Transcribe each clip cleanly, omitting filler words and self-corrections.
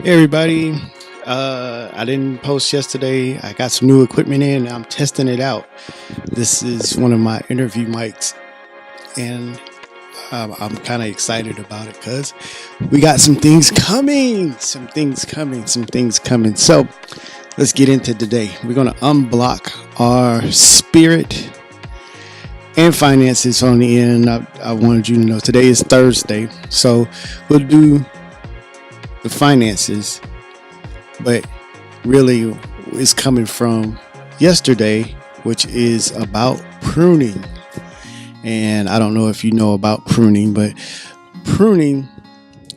Hey everybody, I didn't post yesterday. I got some new equipment in. I'm testing it out. This is one of my interview mics, and I'm kind of excited about it because we got some things coming. So let's get into today. We're going to unblock our spirit and finances on the end. I wanted you to know today is Thursday, so we'll do the finances, but really it's coming from yesterday, which is about pruning. And I don't know if you know about pruning, but pruning,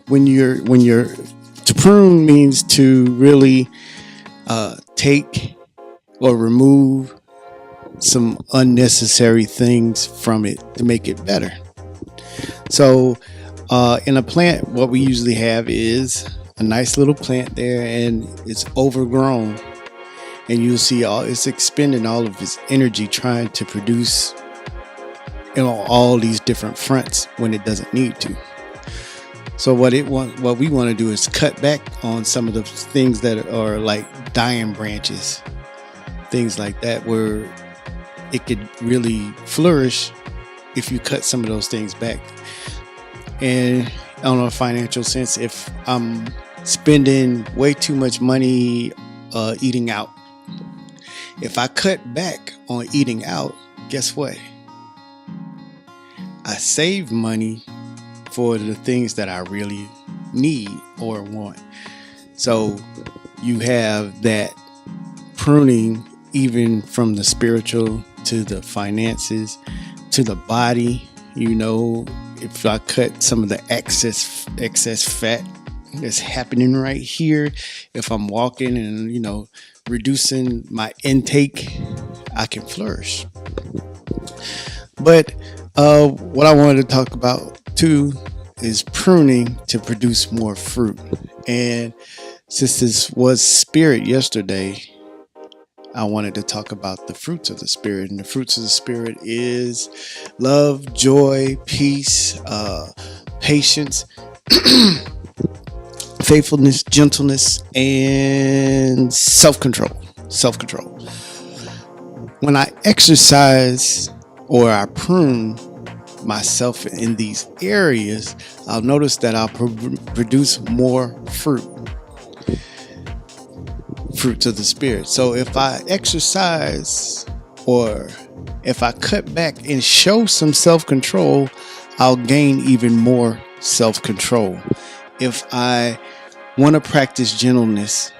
to prune means to really take or remove some unnecessary things from it to make it better. So in a plant, what we usually have is a nice little plant there, and it's overgrown, and you'll see it's expending all of its energy trying to produce, all these different fronts when it doesn't need to. So what we want to do is cut back on some of the things that are like dying branches, things like that, where it could really flourish if you cut some of those things back. And on a financial sense, if I'm spending way too much money eating out, if I cut back on eating out, guess what? I save money for the things that I really need or want. So you have that pruning, even from the spiritual to the finances to the body. If I cut some of the excess fat that's happening right here, if I'm walking and reducing my intake, I can flourish. But what I wanted to talk about too is pruning to produce more fruit. And since this was spirit yesterday, I wanted to talk about the fruits of the Spirit. And the fruits of the Spirit is love, joy, peace, patience, faithfulness, gentleness, and self-control. When I exercise or I prune myself in these areas, I'll notice that I'll produce more fruits of the Spirit. So if I exercise or if I cut back and show some self-control, I'll gain even more self-control. If I want to practice gentleness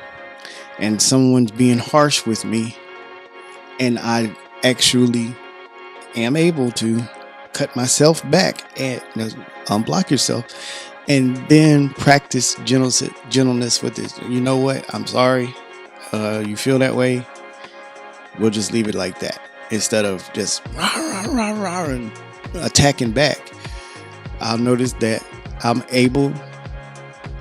and someone's being harsh with me, and I actually am able to cut myself back and unblock yourself and then practice gentleness with this. You know what? I'm sorry. You feel that way? We'll just leave it like that instead of just rah, and attacking back. I'll notice that I'm able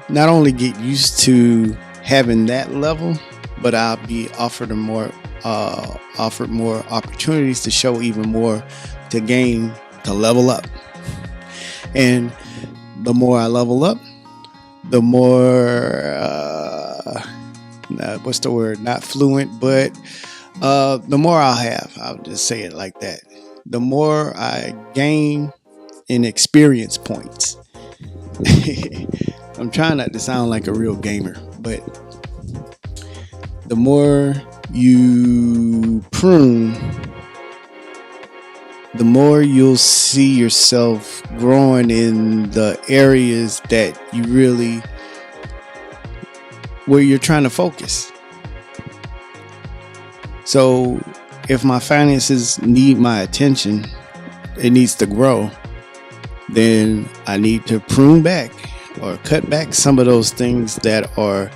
not only get used to having that level, but I'll be offered more opportunities to show even more, to gain, to level up. And the more I level up, the more not fluent, but the more I'll have. I'll just say it like that. The more I gain in experience points. I'm trying not to sound like a real gamer, but the more you prune, the more you'll see yourself growing in the areas that you really, where you're trying to focus. So if my finances need my attention, it needs to grow, then I need to prune back or cut back some of those things that are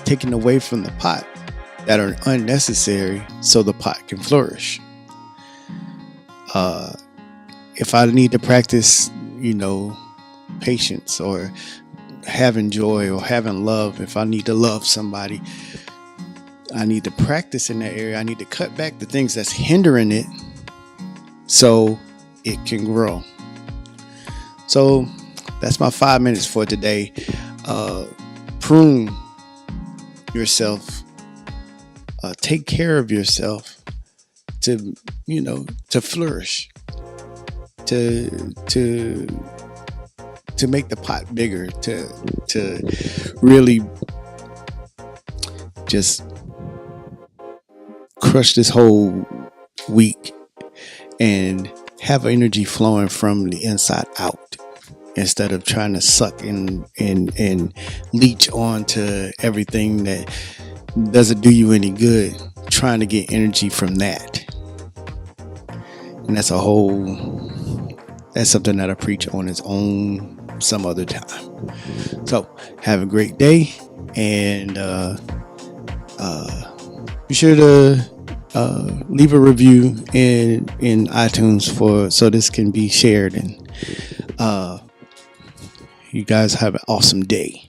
taken away from the pot, that are unnecessary, so the pot can flourish. If I need to practice, patience or having joy or having love, if I need to love somebody, I need to practice in that area. I need to cut back the things that's hindering it so it can grow. So that's my 5 minutes for today. Prune yourself, take care of yourself to, to flourish, to make the pot bigger, to really just crush this whole week and have energy flowing from the inside out, instead of trying to suck and leech on to everything that doesn't do you any good, trying to get energy from that. And that's something that I preach on its own some other time. So have a great day, and be sure to leave a review in iTunes so this can be shared, and you guys have an awesome day.